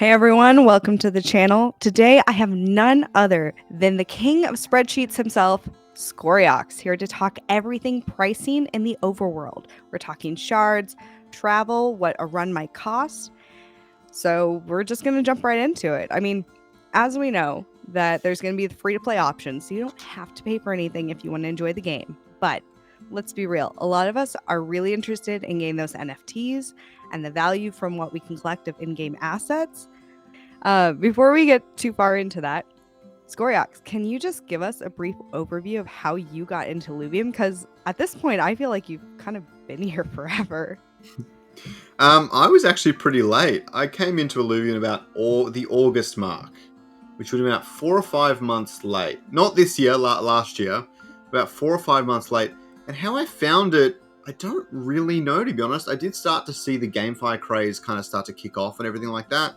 Hey everyone, welcome to the channel. Today I have none other than the king of spreadsheets himself, Scoriox, here to talk everything pricing in the overworld. We're talking shards, travel, what a run might cost. So we're just going to jump right into it. I mean, as we know that there's going to be the free-to-play options, so you don't have to pay for anything if you want to enjoy the game. But let's be real, a lot of us are really interested in getting those NFTs and the value from what we can collect of in-game assets. Before we get too far into that, Scoriox, can you just give us a brief overview of how you got into Illuvium? Because at this point, I feel like you've kind of been here forever. I was actually pretty late. I came into Illuvium about the August mark, which would have been about 4 or 5 months late. Not this year, last year, about 4 or 5 months late. And how I found it, I don't really know, to be honest. I did start to see the GameFi craze kind of start to kick off and everything like that.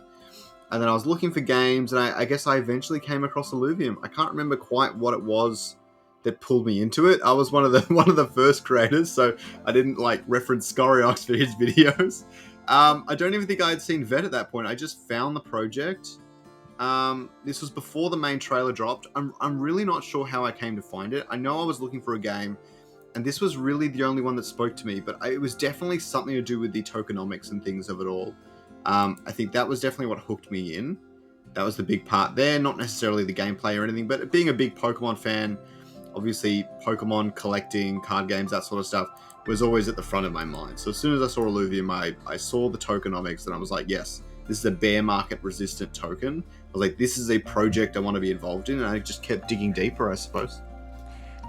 And then I was looking for games, and I guess I eventually came across Illuvium. I can't remember quite what it was that pulled me into it. I was one of the first creators, so I didn't reference Scoriox for his videos. I don't even think I had seen Vet at that point. I just found the project. This was before the main trailer dropped. I'm really not sure how I came to find it. I know I was looking for a game, and this was really the only one that spoke to me, but it was definitely something to do with the tokenomics and things of it all. I think that was definitely what hooked me in. That was the big part there, not necessarily the gameplay or anything, but being a big Pokemon fan, obviously Pokemon collecting, card games, that sort of stuff was always at the front of my mind. So as soon as I saw Illuvium, I saw the tokenomics and I was like, yes, this is a bear market resistant token. I was like, this is a project I want to be involved in, and I just kept digging deeper, I suppose.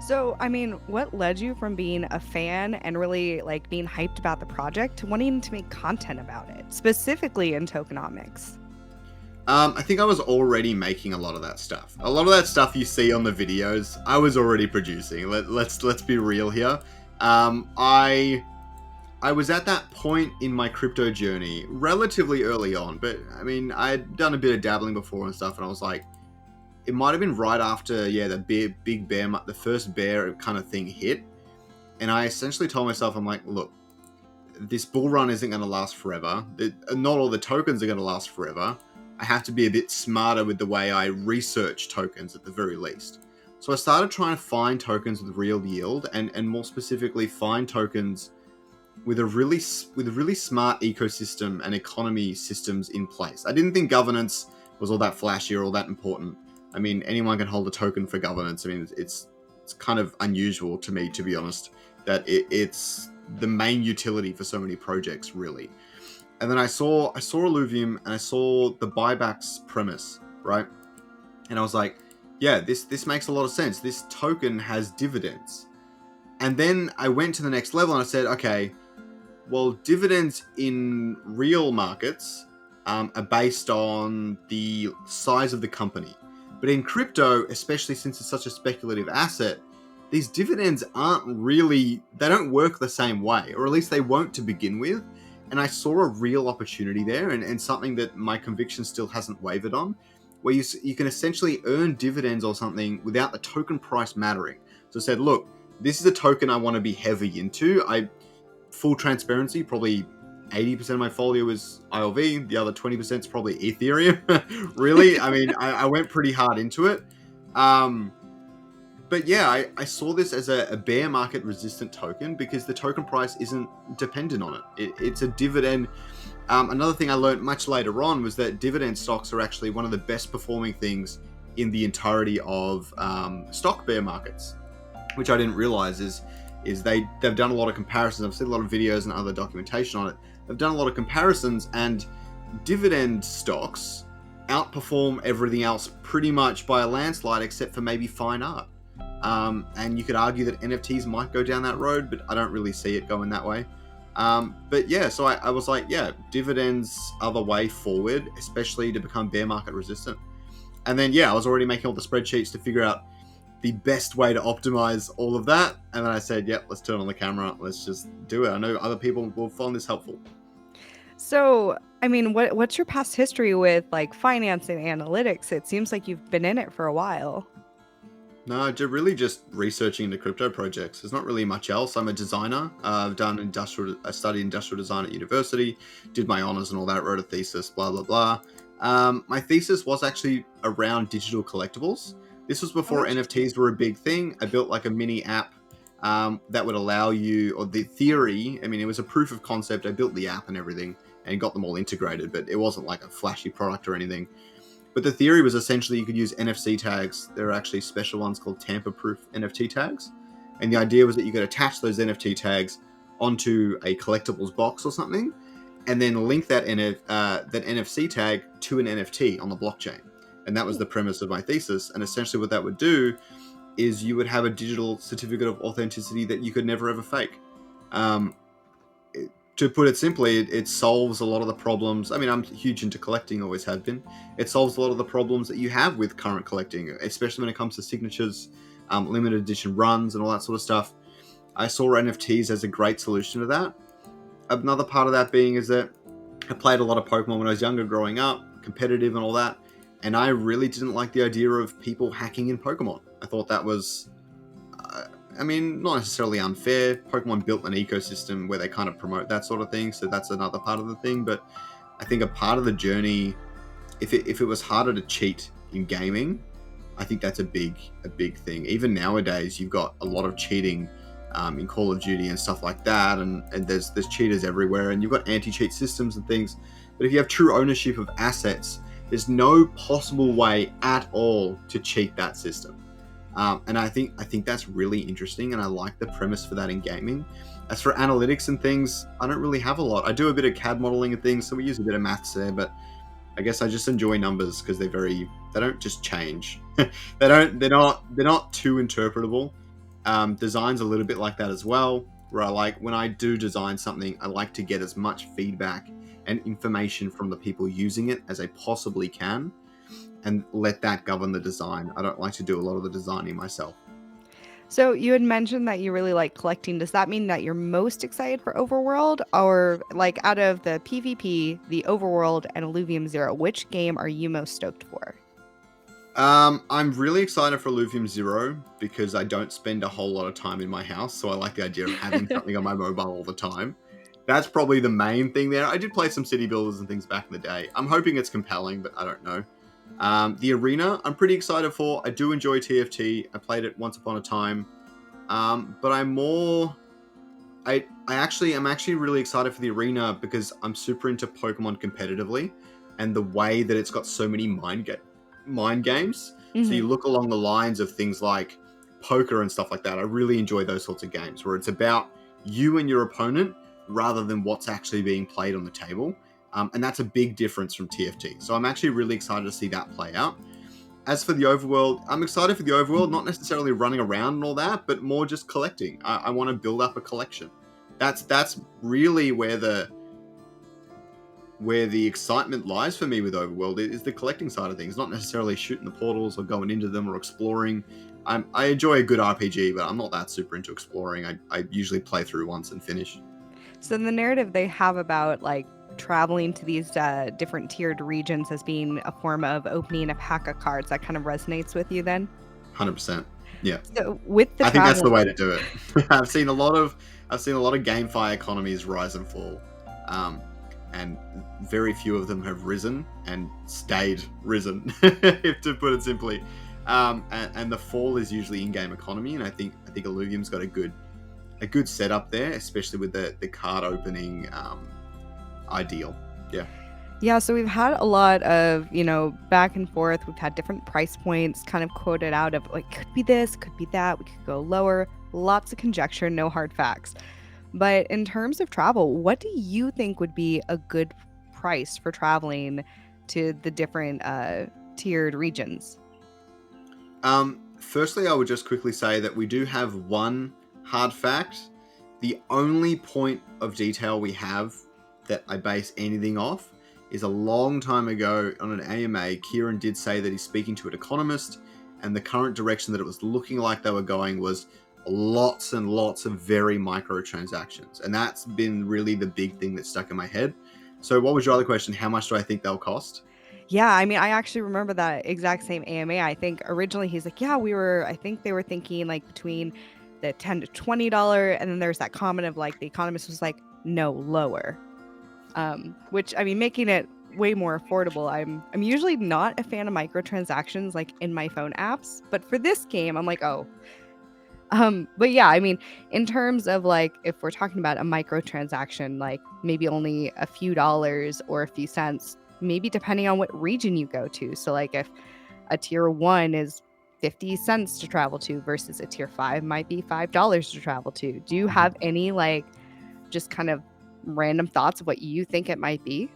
So, I mean, what led you from being a fan and really being hyped about the project to wanting to make content about it, specifically in tokenomics? I think I was already making a lot of that stuff. A lot of that stuff you see on the videos, I was already producing. Let's be real here. I was at that point in my crypto journey relatively early on, but I mean, I had done a bit of dabbling before and stuff, and I was like, it might have been right after, the big bear, the first bear kind of thing hit, and I essentially told myself, I'm like, look, this bull run isn't going to last forever. Not all the tokens are going to last forever. I have to be a bit smarter with the way I research tokens at the very least. So I started trying to find tokens with real yield, and more specifically find tokens with a really smart ecosystem and economy systems in place. I didn't think governance was all that flashy or all that important. I mean, anyone can hold a token for governance. I mean, it's kind of unusual to me, to be honest, that it's the main utility for so many projects, really. And then I saw Illuvium, and I saw the buybacks premise, right? And I was like, yeah, this makes a lot of sense. This token has dividends. And then I went to the next level and I said, okay, well, dividends in real markets are based on the size of the company. But in crypto, especially since it's such a speculative asset, these dividends they don't work the same way, or at least they won't to begin with. And I saw a real opportunity there, and something that my conviction still hasn't wavered on, where you can essentially earn dividends or something without the token price mattering. So I said, look, this is a token I want to be heavy into. Full transparency, probably 80% of my folio is ILV. The other 20% is probably Ethereum. Really, I mean, I went pretty hard into it. But yeah, I saw this as a bear market resistant token because the token price isn't dependent on it. It's a dividend. Another thing I learned much later on was that dividend stocks are actually one of the best performing things in the entirety of stock bear markets, which I didn't realize is they've done a lot of comparisons. I've seen a lot of videos and other documentation on it. They've done a lot of comparisons, and dividend stocks outperform everything else pretty much by a landslide, except for maybe fine art. And you could argue that NFTs might go down that road, but I don't really see it going that way. But yeah, so I was like, yeah, dividends are the way forward, especially to become bear market resistant. And then, yeah, I was already making all the spreadsheets to figure out the best way to optimize all of that. And then I said, yep, let's turn on the camera. Let's just do it. I know other people will find this helpful. So, I mean, what's your past history with finance and analytics? It seems like you've been in it for a while. No, really just researching into crypto projects. There's not really much else. I'm a designer. I studied industrial design at university, did my honors and all that, wrote a thesis, blah, blah, blah. My thesis was actually around digital collectibles. This was Oh, before interesting. NFTs were a big thing. I built like a mini app that would allow you, or the theory, I mean, it was a proof of concept. I built the app and everything and got them all integrated, but it wasn't like a flashy product or anything. But the theory was essentially you could use NFC tags. There are actually special ones called tamper-proof NFT tags. And the idea was that you could attach those NFT tags onto a collectibles box or something, and then link that that NFC tag to an NFT on the blockchain. And that was the premise of my thesis. And essentially, what that would do is you would have a digital certificate of authenticity that you could never ever fake. Um, to put it simply, it solves a lot of the problems. I mean, I'm huge into collecting, always have been. It solves a lot of the problems that you have with current collecting, especially when it comes to signatures, limited edition runs, and all that sort of stuff. I saw NFTs as a great solution to that. Another part of that being is that I played a lot of Pokemon when I was younger, growing up, competitive and all that, and I really didn't like the idea of people hacking in Pokemon. I thought that was, I mean, not necessarily unfair. Pokemon built an ecosystem where they kind of promote that sort of thing, so that's another part of the thing. But I think a part of the journey, if it was harder to cheat in gaming, I think that's a big thing. Even nowadays, you've got a lot of cheating in Call of Duty and stuff like that, and there's cheaters everywhere, and you've got anti-cheat systems and things. But if you have true ownership of assets, there's no possible way at all to cheat that system. And I think that's really interesting, and I like the premise for that in gaming. As for analytics and things, I don't really have a lot. I do a bit of CAD modeling and things, so we use a bit of maths there, but I guess I just enjoy numbers because they don't just change. They're not too interpretable. Design's a little bit like that as well, where I like, when I do design something, I like to get as much feedback and information from the people using it as I possibly can, and let that govern the design. I don't like to do a lot of the designing myself. So you had mentioned that you really like collecting. Does that mean that you're most excited for Overworld? Or like out of the PvP, the Overworld, and Illuvium Zero, which game are you most stoked for? I'm really excited for Illuvium Zero because I don't spend a whole lot of time in my house, so I like the idea of having something on my mobile all the time. That's probably the main thing there. I did play some city builders and things back in the day. I'm hoping it's compelling, but I don't know. The arena, I'm pretty excited for. I do enjoy TFT. I played it once upon a time, but I'm actually really excited for the arena because I'm super into Pokemon competitively, and the way that it's got so many mind games. So Hmm. you look along the lines of things like poker and stuff like that. I really enjoy those sorts of games where it's about you and your opponent rather than what's actually being played on the table. And that's a big difference from TFT. So I'm actually really excited to see that play out. As for the overworld, I'm excited for the overworld, not necessarily running around and all that, but more just collecting. I want to build up a collection. That's really where the excitement lies for me with Overworld, is the collecting side of things, not necessarily shooting the portals or going into them or exploring. I enjoy a good RPG, but I'm not that super into exploring. I usually play through once and finish. So the narrative they have about like traveling to these different tiered regions as being a form of opening a pack of cards, that kind of resonates with you then? 100%. Yeah. So with the I think that's the traveling, way to do it. I've seen a lot of GameFi economies rise and fall, um, and very few of them have risen and stayed risen, if to put it simply. And the fall is usually in-game economy, and I think Illuvium's got a good setup there, especially with the card opening ideal. Yeah. yeah, so we've had a lot of, back and forth. We've had different price points kind of quoted out of like, could be this, could be that, we could go lower. Lots of conjecture, no hard facts. But in terms of travel, what do you think would be a good price for traveling to the different tiered regions? Firstly, I would just quickly say that we do have one hard fact. The only point of detail we have that I base anything off is a long time ago on an AMA, Kieran did say that he's speaking to an economist, and the current direction that it was looking like they were going was lots and lots of very microtransactions. And that's been really the big thing that stuck in my head. So, what was your other question? How much do I think they'll cost? Yeah, I mean, I actually remember that exact same AMA. I think originally he's like, yeah, I think they were thinking like between the $10 to $20. And then there's that comment of like, the economist was like, no, lower. Which I mean, making it way more affordable. I'm usually not a fan of microtransactions like in my phone apps, but for this game, I'm like, oh. But yeah, I mean, in terms of like if we're talking about a microtransaction, like maybe only a few dollars or a few cents, maybe depending on what region you go to. So like if a tier 1 is 50 cents to travel to versus a tier 5 might be $5 to travel to. Do you have any like just kind of random thoughts of what you think it might be?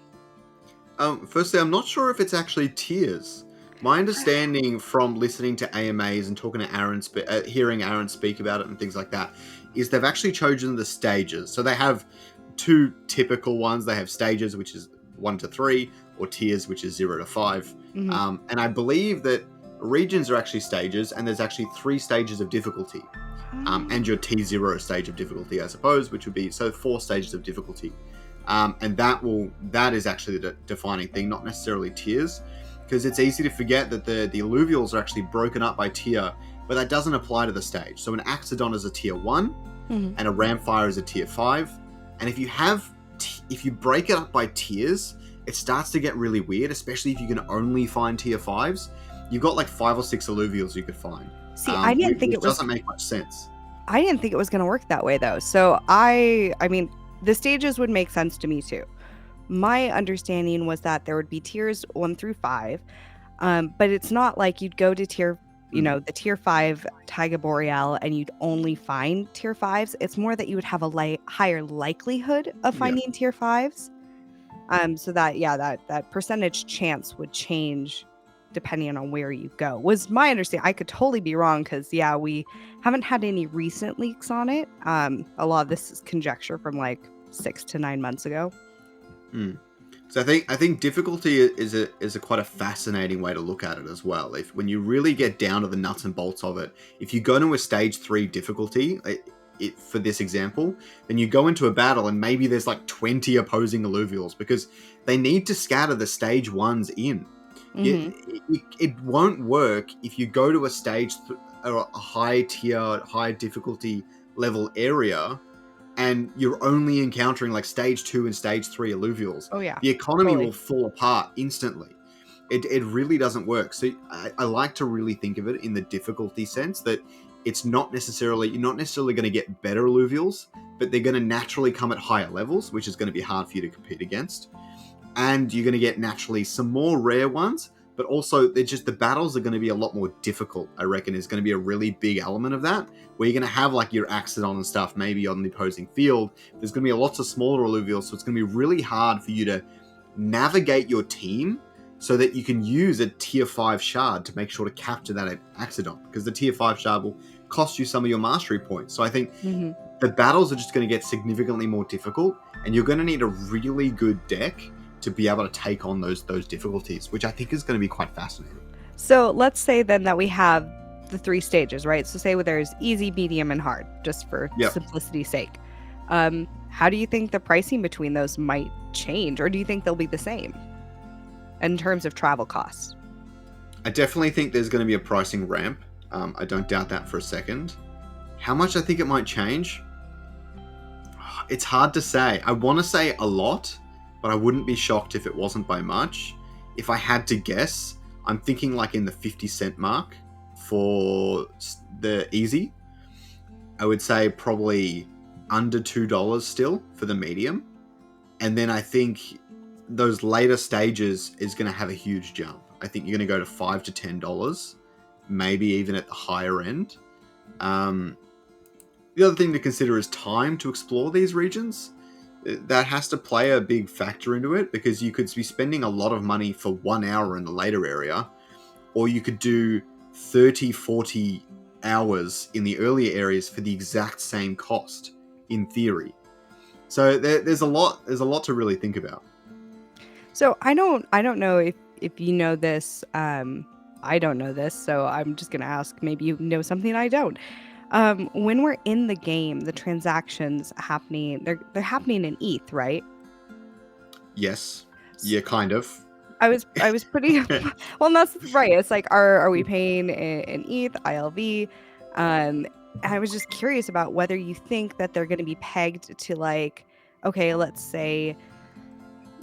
Firstly, I'm not sure if it's actually tiers. My understanding from listening to AMAs and talking to hearing Aaron speak about it and things like that, is they've actually chosen the stages. So they have two typical ones. They have stages, which is 1 to 3, or tiers, which is 0 to 5. Mhm. And I believe that regions are actually stages, and there's actually 3 stages of difficulty. And your T0 stage of difficulty, I suppose, which would be 4 stages of difficulty. And that is actually the defining thing, not necessarily tiers, because it's easy to forget that the alluvials are actually broken up by tier, but that doesn't apply to the stage. So an Axodon is a tier 1, Mhm. and a Ramfire is a tier 5. And if you break it up by tiers, it starts to get really weird, especially if you can only find tier 5s. You've got like 5 or 6 alluvials you could find, See, I didn't think which it was doesn't make much sense. I didn't think it was going to work that way though. So I mean, the stages would make sense to me too. My understanding was that there would be tiers 1 through 5. But it's not like you'd go to the tier 5 Taiga Boreal and you'd only find tier 5s. It's more that you would have a higher likelihood of Yeah. finding tier 5s. So that, yeah, that percentage chance would change depending on where you go, was my understanding. I could totally be wrong because, yeah, we haven't had any recent leaks on it. A lot of this is conjecture from like 6 to 9 months ago. So I think difficulty is a quite a fascinating way to look at it as well. If when you really get down to the nuts and bolts of it, if you go to a stage 3 difficulty, for this example, then you go into a battle and maybe there's like 20 opposing alluvials because they need to scatter the stage 1s in. It won't work if you go to a or a high tier, high difficulty level area and you're only encountering like stage 2 and stage 3 alluvials. Oh yeah, The economy totally. will fall apart instantly. It really doesn't work. So I like to really think of it in the difficulty sense that you're not necessarily going to get better alluvials, but they're going to naturally come at higher levels, which is going to be hard for you to compete against. And you're going to get naturally some more rare ones, but also the battles are going to be a lot more difficult. I reckon is going to be a really big element of that, where you're going to have like your Axodon and stuff maybe on the opposing field. There's going to be lots of smaller alluvials, so it's going to be really hard for you to navigate your team so that you can use a tier 5 shard to make sure to capture that Axodon, because the tier 5 shard will cost you some of your mastery points. So I think the battles are just going to get significantly more difficult, and you're going to need a really good deck to be able to take on those difficulties, which I think is going to be quite fascinating. So let's say then that we have the 3 stages, right? So say there's easy, medium, and hard, just for simplicity's sake. How do you think the pricing between those might change, or do you think they'll be the same in terms of travel costs? I definitely think there's going to be a pricing ramp. I don't doubt that for a second. How much I think it might change? It's hard to say. I want to say a lot, but I wouldn't be shocked if it wasn't by much. If I had to guess, I'm thinking like in the 50-cent mark for the easy. I would say probably under $2 still for the medium. And then I think those later stages is going to have a huge jump. I think you're going to go to $5 to $10, maybe even at the higher end. The other thing to consider is time to explore these regions. That has to play a big factor into it, because you could be spending a lot of money for 1 hour in the later area, or you could do 30, 40 hours in the earlier areas for the exact same cost, in theory. So there's a lot to really think about. So I don't know if you know this. I don't know this, so I'm just gonna ask. Maybe you know something I don't. When we're in the game, the transactions happening, they're happening in ETH, right? Yes. Yeah, kind of. I was pretty well. That's right. It's like, are we paying in ETH, ILV? And I was just curious about whether you think that they're going to be pegged to like, okay, let's say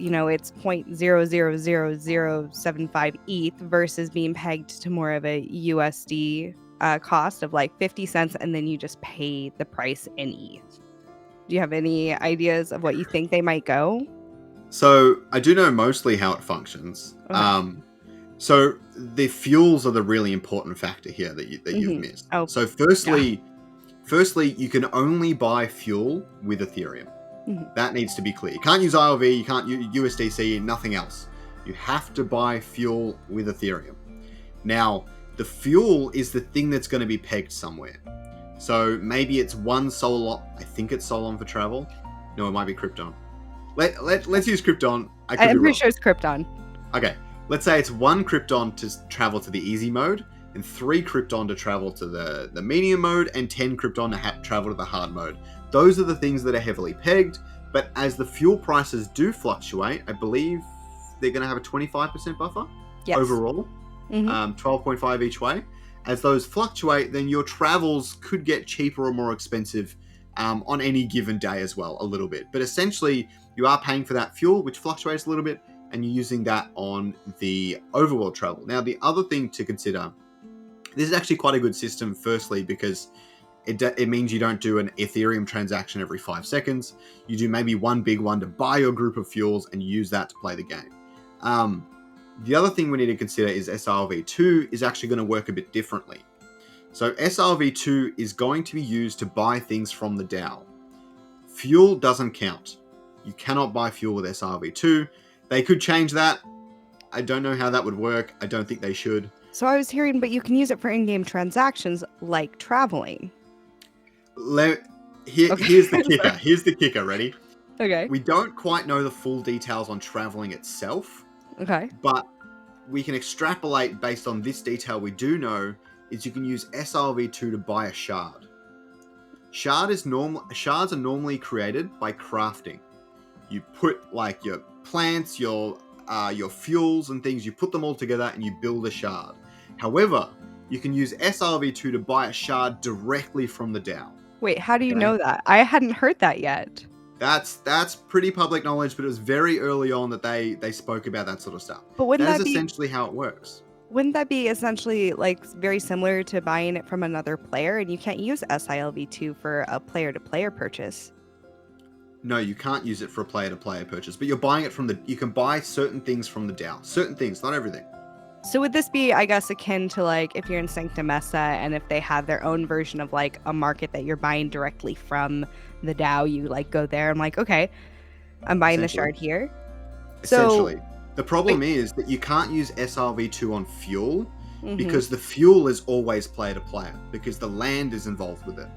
it's 0.0000075 ETH versus being pegged to more of a USD cost of like 50 cents, and then you just pay the price in ETH. Do you have any ideas of what you think they might go? So I do know mostly how it functions. Okay. So the fuels are the really important factor here that you've missed. Oh, So yeah. firstly, you can only buy fuel with Ethereum. Mhm. That needs to be clear. You can't use ILV, you can't use USDC, nothing else. You have to buy fuel with Ethereum. Now, the fuel is the thing that's going to be pegged somewhere. So maybe it's one Solon. I think it's Solon for travel. No, it might be Krypton. Let's use Krypton. I could be I'm pretty wrong. sure it's Krypton. Okay, let's say it's one Krypton to travel to the easy mode, and 3 Krypton to travel to the medium mode, and 10 Krypton to travel to the hard mode. Those are the things that are heavily pegged, but as the fuel prices do fluctuate, I believe they're going to have a 25% buffer overall, 12.5 each way. As those fluctuate, then your travels could get cheaper or more expensive on any given day as well, a little bit. But essentially, you are paying for that fuel, which fluctuates a little bit, and you're using that on the overworld travel. Now, the other thing to consider, this is actually quite a good system, firstly, because it means you don't do an Ethereum transaction every 5 seconds. You do maybe one big one to buy your group of fuels and use that to play the game. The other thing we need to consider is SRV2 is actually going to work a bit differently. So SRV2 is going to be used to buy things from the DAO. Fuel doesn't count. You cannot buy fuel with SRV2. They could change that. I don't know how that would work. I don't think they should. So I was hearing, but you can use it for in-game transactions like traveling. Here's the kicker. Here's the kicker. Ready? Okay. We don't quite know the full details on traveling itself. Okay. But we can extrapolate based on this detail we do know is you can use SRV2 to buy a shard. Shards are normally created by crafting. You put like your plants, your fuels and things, you put them all together and you build a shard. However, you can use SRV2 to buy a shard directly from the DAO. Wait, how do you know that? I hadn't heard that yet. That's pretty public knowledge, but it was very early on that they spoke about that sort of stuff. But wouldn't that that is be essentially how it works. Wouldn't that be essentially like very similar to buying it from another player? And you can't use SILV2 for a player-to-player purchase. No, you can't use it for a player-to-player purchase, but you're buying it from you can buy certain things from the DAO. Certain things, not everything. So would this be, I guess, akin to like if you're in Sancta Mesa and if they have their own version of like a market that you're buying directly from the DAO, you like go there and like, okay, I'm buying the shard here. Essentially. The problem is that you can't use SRV2 on fuel because the fuel is always player-to-player because the land is involved with it.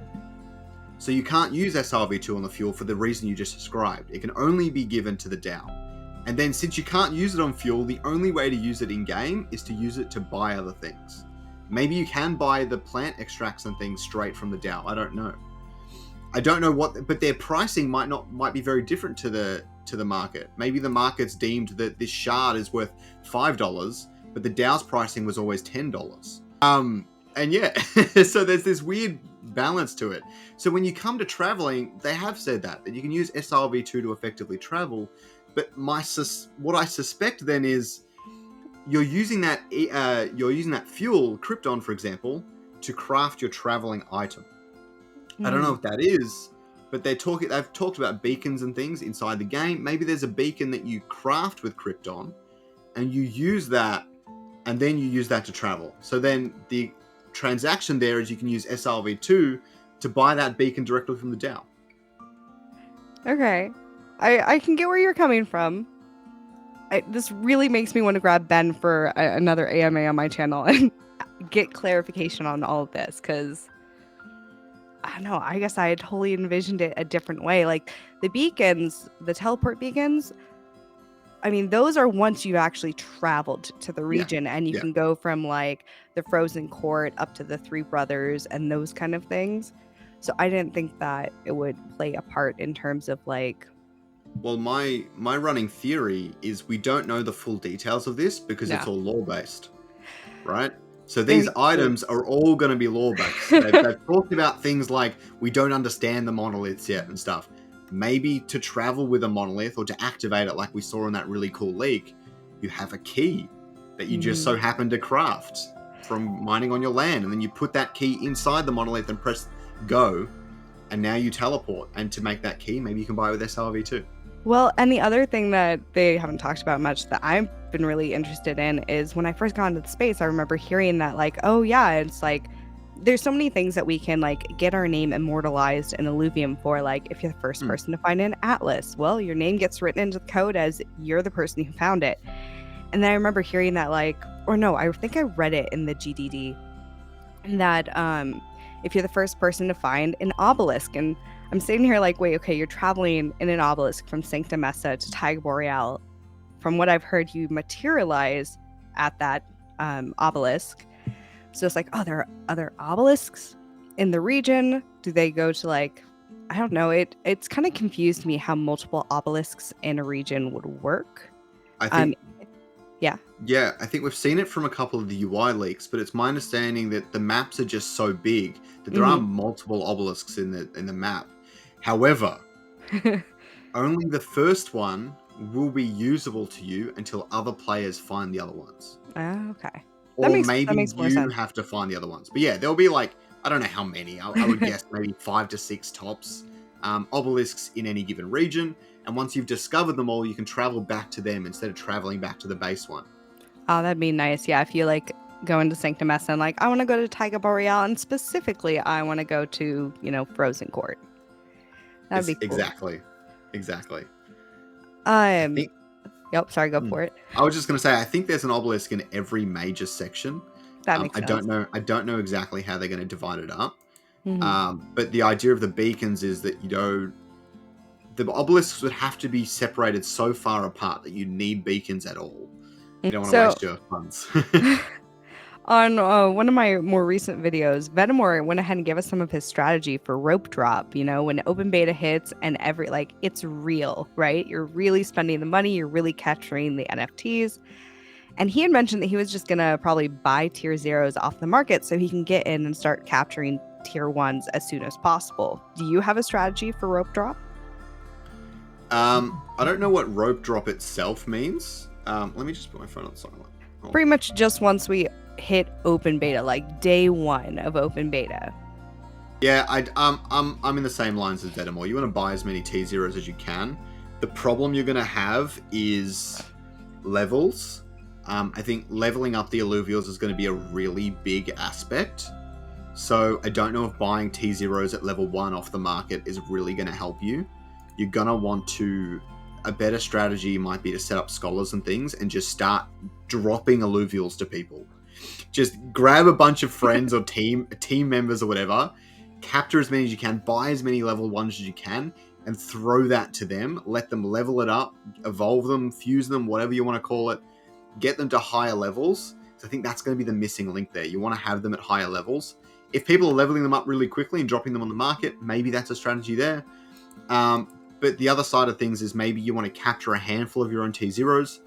So you can't use SRV2 on the fuel for the reason you just described. It can only be given to the DAO. And then since you can't use it on fuel, the only way to use it in-game is to use it to buy other things. Maybe you can buy the plant extracts and things straight from the DAO. I don't know. I don't know but their pricing might be very different to the market. Maybe the market's deemed that this shard is worth $5, but the DAO's pricing was always $10. And yeah, so there's this weird balance to it. So when you come to traveling, they have said that you can use SRV2 to effectively travel. But what I suspect then is you're using that fuel, Krypton, for example, to craft your traveling item. I don't know what that is, but they've talked about beacons and things inside the game. Maybe there's a beacon that you craft with Krypton, and you use that, and then you use that to travel. So then the transaction there is you can use SRV2 to buy that beacon directly from the DAO. Okay. I can get where you're coming from. This really makes me want to grab Ben for another AMA on my channel and get clarification on all of this, because I don't know, I guess I had totally envisioned it a different way. Like the beacons, the teleport beacons, I mean, those are once you've actually traveled to the region and you can go from like the Frozen Court up to the Three Brothers and those kind of things. So I didn't think that it would play a part in terms of like... Well, my running theory is we don't know the full details of this because it's all lore-based, right? So these items are all going to be lore-based. They've talked about things like we don't understand the monoliths yet and stuff. maybe to travel with a monolith or to activate it like we saw in that really cool leak, you have a key that you just so happen to craft from mining on your land, and then you put that key inside the monolith and press go, and now you teleport. And to make that key, maybe you can buy it with SLV too. Well, and the other thing that they haven't talked about much that I've been really interested in is when I first got into the space, I remember hearing that like, oh yeah, it's like there's so many things that we can like get our name immortalized in Illuvium for. Like if you're the first person to find an atlas, well, your name gets written into the code as you're the person who found it. And then I remember hearing that like, or no, I think I read it in the GDD that if you're the first person to find an obelisk, and I'm sitting here like, wait, okay, you're traveling in an obelisk from Sancta Mesa to Taiga Boreal. From what I've heard, you materialize at that obelisk. So it's like, oh, there are other obelisks in the region. Do they go to like, I don't know. It's kind of confused me how multiple obelisks in a region would work. I think, yeah. Yeah, I think we've seen it from a couple of the UI leaks, but it's my understanding that the maps are just so big that there are multiple obelisks in the map. However, only the first one will be usable to you until other players find the other ones. Okay. Or maybe you have to find the other ones. But yeah, there'll be like, I don't know how many. I would guess maybe 5 to 6 tops obelisks in any given region. And once you've discovered them all, you can travel back to them instead of traveling back to the base one. Oh, that'd be nice. Yeah, if you like go into Sancta Mesa and like, I want to go to Taiga Boreal, and specifically, I want to go to, Frozen Court. That'd be cool. Exactly. Yep, sorry, go for it. I was just going to say, I think there's an obelisk in every major section. That makes sense. I don't know exactly how they're going to divide it up. But the idea of the beacons is that the obelisks would have to be separated so far apart that you need beacons at all. You don't want to waste your funds. On one of my more recent videos, Venomore went ahead and gave us some of his strategy for rope drop. When open beta hits and it's real, right? You're really spending the money, you're really capturing the NFTs. And he had mentioned that he was just going to probably buy tier 0s off the market so he can get in and start capturing tier 1s as soon as possible. Do you have a strategy for rope drop? I don't know what rope drop itself means. Let me just put my phone on silent. Pretty much just once we hit open beta, like day 1 of open beta. Yeah, I'm in the same lines as Venomore. You want to buy as many T0s as you can. The problem you're going to have is levels. I think leveling up the Illuvials is going to be a really big aspect. So I don't know if buying T0s at level 1 off the market is really going to help you. You're going to want to... A better strategy might be to set up scholars and things and just start dropping Illuvials to people. Just grab a bunch of friends or team members or whatever, capture as many as you can, buy as many level 1s as you can, and throw that to them. Let them level it up, evolve them, fuse them, whatever you want to call it. Get them to higher levels. So I think that's going to be the missing link there. You want to have them at higher levels. If people are leveling them up really quickly and dropping them on the market, maybe that's a strategy there. But the other side of things is maybe you want to capture a handful of your own T0s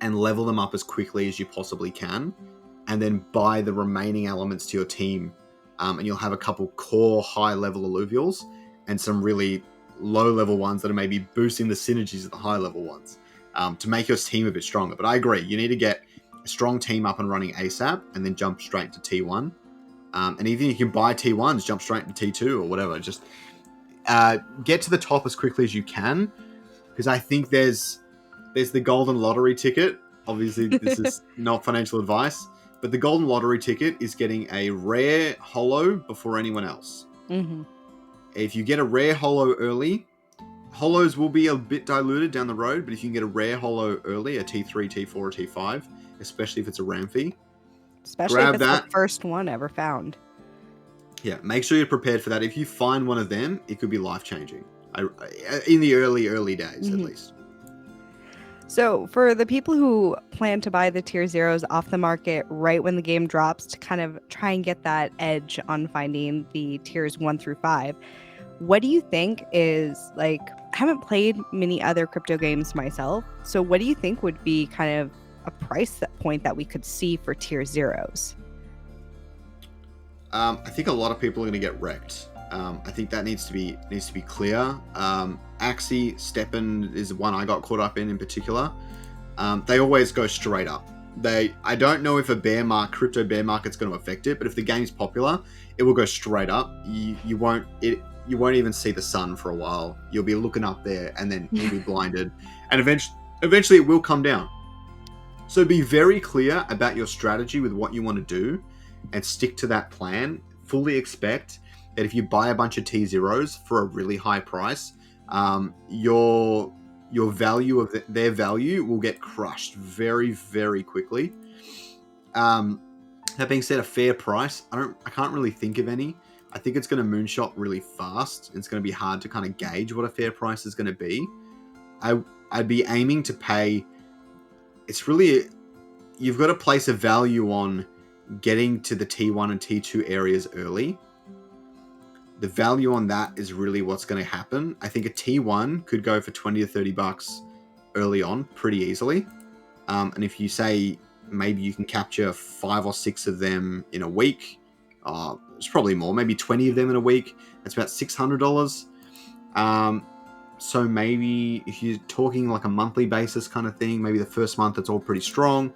and level them up as quickly as you possibly can, and then buy the remaining elements to your team. And you'll have a couple core high-level Illuvials and some really low-level ones that are maybe boosting the synergies of the high-level ones to make your team a bit stronger. But I agree, you need to get a strong team up and running ASAP and then jump straight to T1. And even if you can buy T1s, jump straight to T2 or whatever. Just get to the top as quickly as you can, because I think there's the golden lottery ticket. Obviously, this is not financial advice, but the golden lottery ticket is getting a rare holo before anyone else. If you get a rare holo early, holos will be a bit diluted down the road, but if you can get a rare holo early, a T3, T4, or T5, especially if it's a Ramfy, especially if it's the first one ever found. Yeah, make sure you're prepared for that. If you find one of them, it could be life-changing. In the early days, at least. So for the people who plan to buy the tier 0s off the market right when the game drops to kind of try and get that edge on finding the tiers 1 through 5, what do you think is, like, I haven't played many other crypto games myself, so what do you think would be kind of a price point that we could see for tier 0s? I think a lot of people are going to get wrecked. I think that needs to be clear. Axie, Steppen is one I got caught up in particular. They always go straight up. I don't know if a crypto bear market's going to affect it, but if the game's popular, it will go straight up. You won't even see the sun for a while. You'll be looking up there, and then you'll be blinded, and eventually it will come down. So be very clear about your strategy with what you want to do, and stick to that plan. Fully expect that if you buy a bunch of T0s for a really high price, your value of their value will get crushed very, very quickly. That being said, a fair price, I can't really think of any. I think it's going to moonshot really fast. It's going to be hard to kind of gauge what a fair price is going to be. I'd be aiming to pay. It's really, you've got to place a value on getting to the T1 and T2 areas early. The value on that is really what's going to happen. I think a T1 could go for $20 to $30 early on pretty easily. And if you say maybe you can capture 5 or 6 of them in a week, it's probably more, maybe 20 of them in a week, that's about $600. So maybe if you're talking like a monthly basis kind of thing, maybe the first month it's all pretty strong,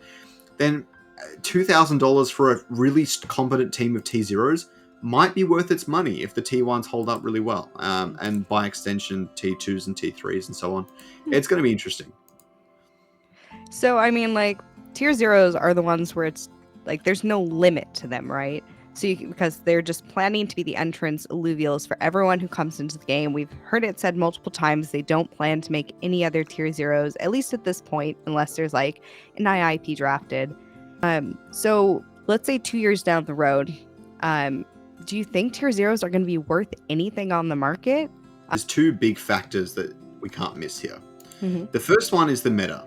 then $2,000 for a really competent team of T0s might be worth its money if the T1s hold up really well, and by extension T2s and T3s and so on. It's going to be interesting. So I mean, like, tier zeros are the ones where it's like there's no limit to them, right? So because they're just planning to be the entrance alluvials for everyone who comes into the game. We've heard it said multiple times they don't plan to make any other tier zeros, at least at this point, unless there's like an IIP drafted. So let's say 2 years down the road, do you think tier zeros are going to be worth anything on the market? There's 2 big factors that we can't miss here. Mm-hmm. The first one is the meta.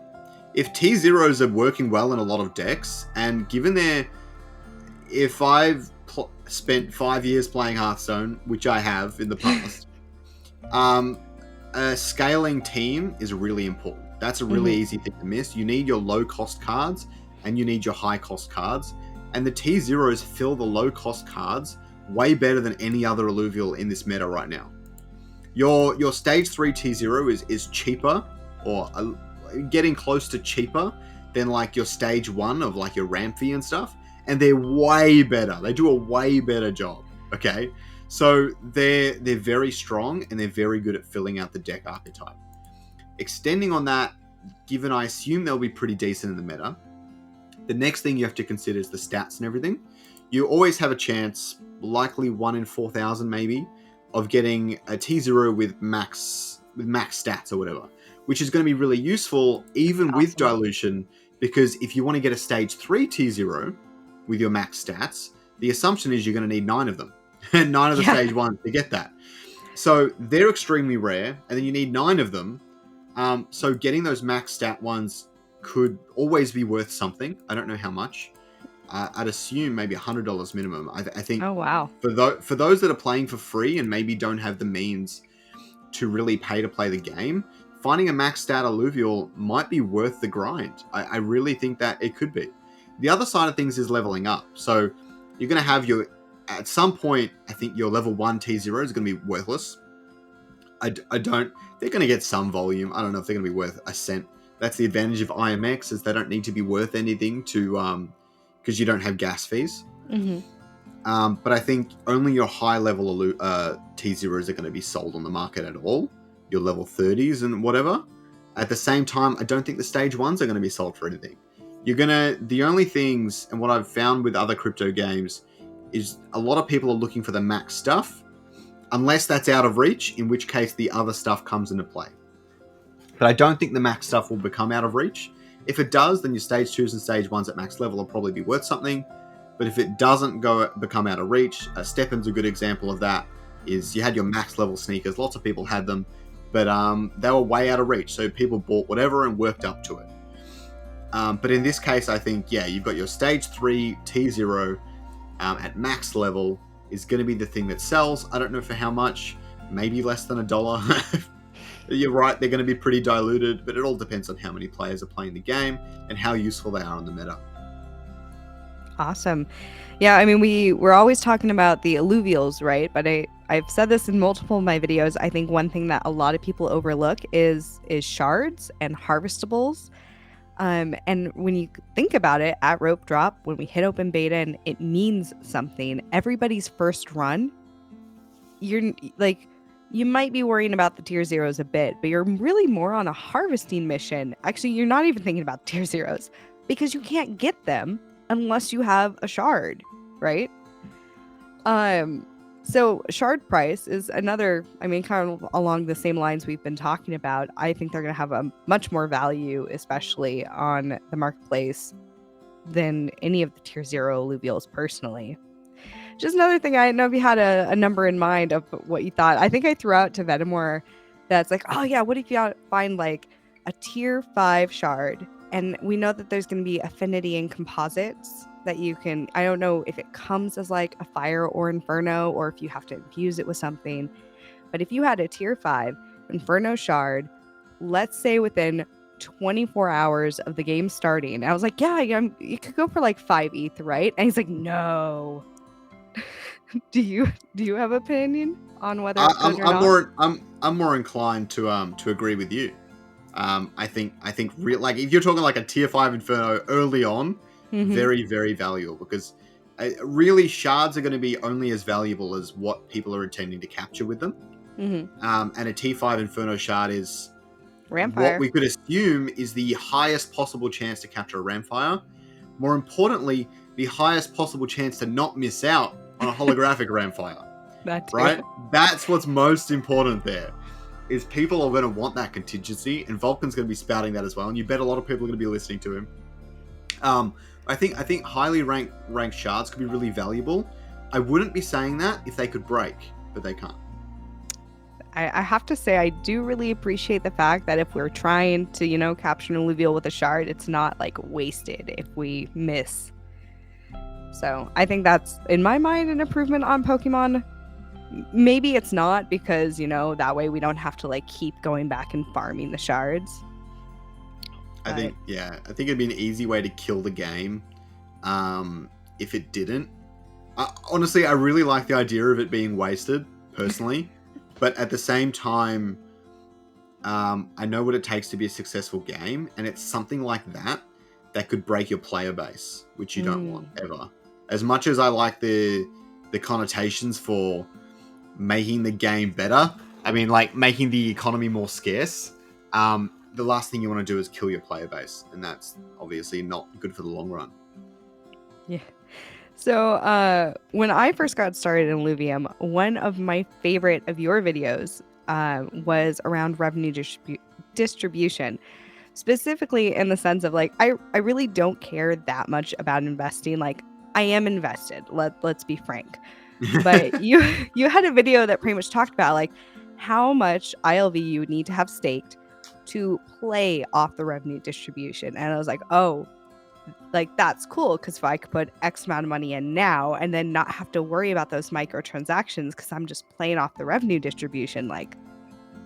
If T0s are working well in a lot of decks, and given if I've spent 5 years playing Hearthstone, which I have in the past, a scaling team is really important. That's a really easy thing to miss. You need your low-cost cards, and you need your high-cost cards. And the T0s fill the low-cost cards way better than any other alluvial in this meta right now. Your stage 3 T0 is cheaper, or getting close to cheaper than like your stage 1 of like your Ramphy and stuff, and they're way better. They do a way better job. Okay, so they're very strong, and they're very good at filling out the deck archetype. Extending on that, given I assume they'll be pretty decent in the meta, the next thing you have to consider is the stats and everything. You always have a chance, likely 1 in 4,000 maybe, of getting a T0 with max stats or whatever, which is going to be really useful even with dilution, because if you want to get a stage 3 T0 with your max stats, the assumption is you're going to need 9 of them, and 9 of the stage 1s to get that. So they're extremely rare, and then you need 9 of them. So getting those max stat ones could always be worth something. I don't know how much. I'd assume maybe $100 minimum. I think. Oh wow! For those that are playing for free and maybe don't have the means to really pay to play the game, finding a max stat alluvial might be worth the grind. I really think that it could be. The other side of things is leveling up. So you're going to have at some point, I think your level 1 T0 is going to be worthless. They're going to get some volume. I don't know if they're going to be worth a cent. That's the advantage of IMX, is they don't need to be worth anything to, because you don't have gas fees. Mm-hmm. But I think only your high level T0s are going to be sold on the market at all. Your level 30s and whatever. At the same time, I don't think the stage 1s are going to be sold for anything. The only things, and what I've found with other crypto games, is a lot of people are looking for the max stuff, unless that's out of reach, in which case the other stuff comes into play. But I don't think the max stuff will become out of reach. If it does, then your stage 2s and stage 1s at max level will probably be worth something. But if it doesn't become out of reach, Steppen's a good example of that, is you had your max level sneakers, lots of people had them, but they were way out of reach, so people bought whatever and worked up to it. But in this case, I think, you've got your stage 3 T0 at max level is going to be the thing that sells. I don't know for how much, maybe less than $1. You're right, they're going to be pretty diluted, but it all depends on how many players are playing the game and how useful they are on the meta. Awesome. Yeah, I mean, we're always talking about the alluvials, right? But I've said this in multiple of my videos. I think one thing that a lot of people overlook is shards and harvestables. And when you think about it, at rope drop, when we hit open beta and it means something, everybody's first run, you're like, you might be worrying about the tier zeros a bit, but you're really more on a harvesting mission. Actually, you're not even thinking about tier zeros because you can't get them unless you have a shard, right? So shard price is another, I mean, kind of along the same lines we've been talking about. I think they're going to have a much more value, especially on the marketplace, than any of the tier zero alluvials personally. Just another thing, I didn't know if you had a number in mind of what you thought. I think I threw out to Venomore that's like, oh yeah, what if you find like a tier 5 shard? And we know that there's going to be affinity and composites that you can, I don't know if it comes as like a fire or inferno or if you have to infuse it with something. But if you had a tier 5 inferno shard, let's say within 24 hours of the game starting, I was like, yeah, you could go for like 5 ETH, right? And he's like, no. do you have opinion on whether it's good or not? I'm more inclined to agree with you. I think like if you're talking like a tier 5 Inferno early on, very, very valuable because really shards are going to be only as valuable as what people are intending to capture with them. And a tier 5 Inferno shard is Rampfire. what we could assume is the highest possible chance to capture a Rampfire. More importantly, the highest possible chance to not miss out on a holographic Rampfire. Right? That's what's most important there. Is people are going to want that contingency, and Vulcan's going to be spouting that as well, and you bet a lot of people are going to be listening to him. I think highly ranked shards could be really valuable. I wouldn't be saying that if they could break, but they can't. I have to say, I do really appreciate the fact that if we're trying to, capture an alluvial with a shard, it's not like wasted if we miss. So I think that's, in my mind, an improvement on Pokemon. Maybe it's not because, that way we don't have to like keep going back and farming the shards. I think it'd be an easy way to kill the game if it didn't. Honestly, I really like the idea of it being wasted, personally. But at the same time, I know what it takes to be a successful game, and it's something like that could break your player base, which you don't want, ever. As much as I like the connotations for making the game better, I mean, like, making the economy more scarce, the last thing you want to do is kill your player base, and that's obviously not good for the long run. Yeah. So when I first got started in Illuvium, one of my favorite of your videos was around revenue distribution, specifically in the sense of like, I really don't care that much about investing. Like, I am invested. Let's be frank. But you had a video that pretty much talked about like how much ILV you would need to have staked to play off the revenue distribution. And I was like, oh, like that's cool, because if I could put X amount of money in now and then not have to worry about those microtransactions because I'm just playing off the revenue distribution, like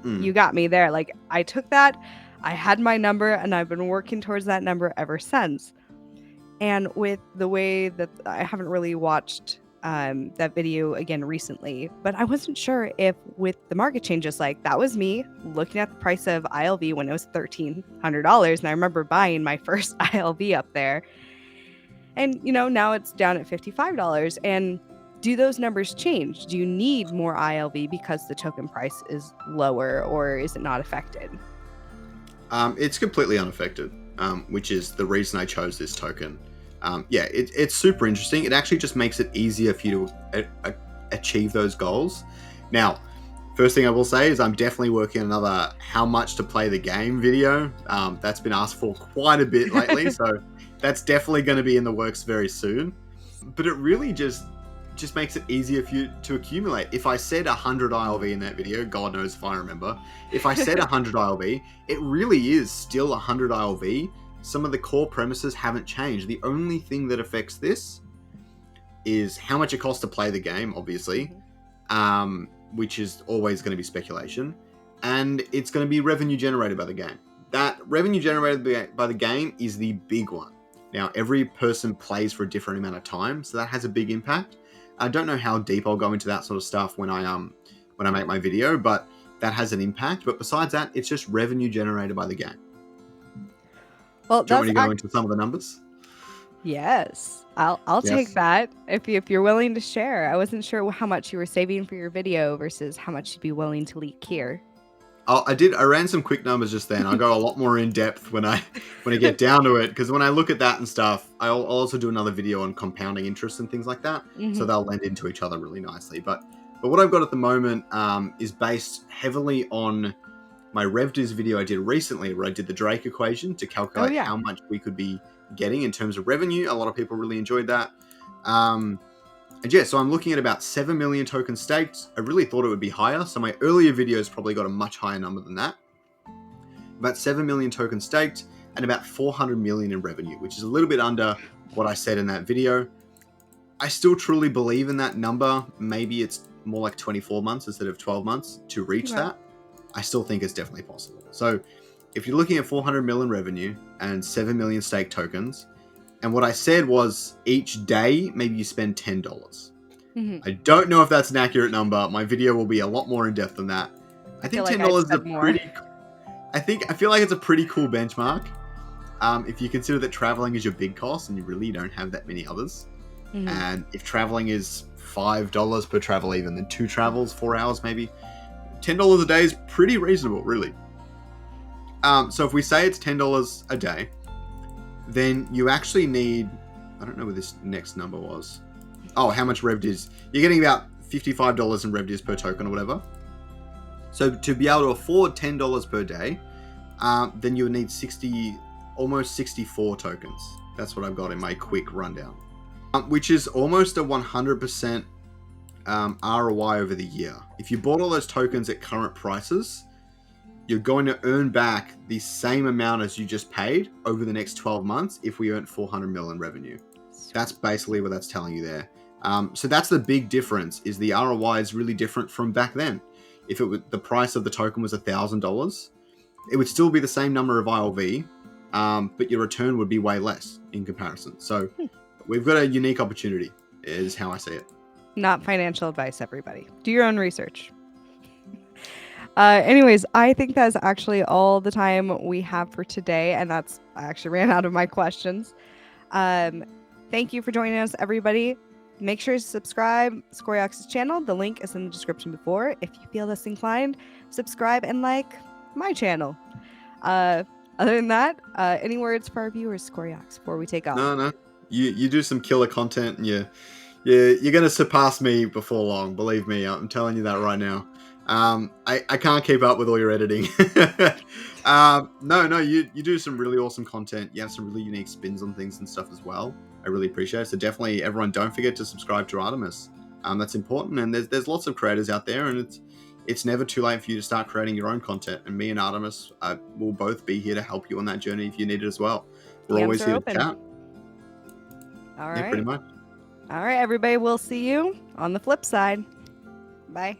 you got me there. Like I took that, I had my number, and I've been working towards that number ever since. And with the way that I haven't really watched that video again recently, but I wasn't sure if with the market changes, like that was me looking at the price of ILV when it was $1,300, and I remember buying my first ILV up there, and now it's down at $55. And do those numbers change? Do you need more ILV because the token price is lower, or is it not affected? It's completely unaffected, which is the reason I chose this token. It's super interesting. It actually just makes it easier for you to achieve those goals. Now, first thing I will say is I'm definitely working on another how much to play the game video. That's been asked for quite a bit lately, so that's definitely going to be in the works very soon. But it really just makes it easier for you to accumulate. If I said 100 ILV in that video, God knows if I remember. If I said 100 ILV, it really is still 100 ILV. Some of the core premises haven't changed. The only thing that affects this is how much it costs to play the game, obviously, which is always going to be speculation, and it's going to be revenue generated by the game. That revenue generated by the game is the big one. Now, every person plays for a different amount of time, so that has a big impact. I don't know how deep I'll go into that sort of stuff when I make my video, but that has an impact. But besides that, it's just revenue generated by the game. Well, Do you want that's me to go into some of the numbers? yes. I'll take Yes. that if you're willing to share. I wasn't sure how much you were saving for your video versus how much you'd be willing to leak here. I ran some quick numbers just then. I'll go a lot more in depth when I get down to it, because when I look at that and stuff, I'll also do another video on compounding interest and things like that. So they'll lend into each other really nicely. But what I've got at the moment is based heavily on my RevDiz video I did recently, where I did the Drake equation to calculate how much we could be getting in terms of revenue. A lot of people really enjoyed that. And yeah, so I'm looking at about 7 million tokens staked. I really thought it would be higher, so my earlier videos probably got a much higher number than that. About 7 million tokens staked and about 400 million in revenue, which is a little bit under what I said in that video. I still truly believe in that number. Maybe it's more like 24 months instead of 12 months to reach that. I still think it's definitely possible. So if you're looking at 400 million revenue and 7 million stake tokens, and what I said was each day, maybe you spend $10. I don't know if that's an accurate number. My video will be a lot more in depth than that. I think $10 is a pretty. I feel like it's a pretty cool benchmark. If you consider that traveling is your big cost and you really don't have that many others, and if traveling is $5 per travel, even then 2 travels, 4 hours maybe, $10 a day is pretty reasonable, really. So if we say it's $10 a day, then you actually need, I don't know what this next number was. Oh, how much RevDiz? You're getting about $55 in RevDiz per token or whatever. So to be able to afford $10 per day, then you would need almost 64 tokens. That's what I've got in my quick rundown, which is almost a 100% ROI over the year. If you bought all those tokens at current prices, you're going to earn back the same amount as you just paid over the next 12 months if we earned 400 million revenue. That's basically what that's telling you there. So that's the big difference, is the ROI is really different from back then. If the price of the token was $1,000, it would still be the same number of ILV, but your return would be way less in comparison. So we've got a unique opportunity, is how I see it. Not financial advice, everybody. Do your own research. Anyways, I think that's actually all the time we have for today, and I actually ran out of my questions. Thank you for joining us, everybody. Make sure to subscribe Scoriox's channel. The link is in the description before. If you feel this inclined, subscribe and like my channel. Other than that, any words for our viewers, Scoriox, before we take off? No. You do some killer content, and you're going to surpass me before long. Believe me, I'm telling you that right now. I can't keep up with all your editing. No, you do some really awesome content. You have some really unique spins on things and stuff as well. I really appreciate it. So definitely, everyone, don't forget to subscribe to Artemis. That's important. And there's lots of creators out there, and it's never too late for you to start creating your own content. And me and Artemis will both be here to help you on that journey if you need it as well. We're always here to chat. All right. Yeah, pretty much. All right, everybody. We'll see you on the flip side. Bye.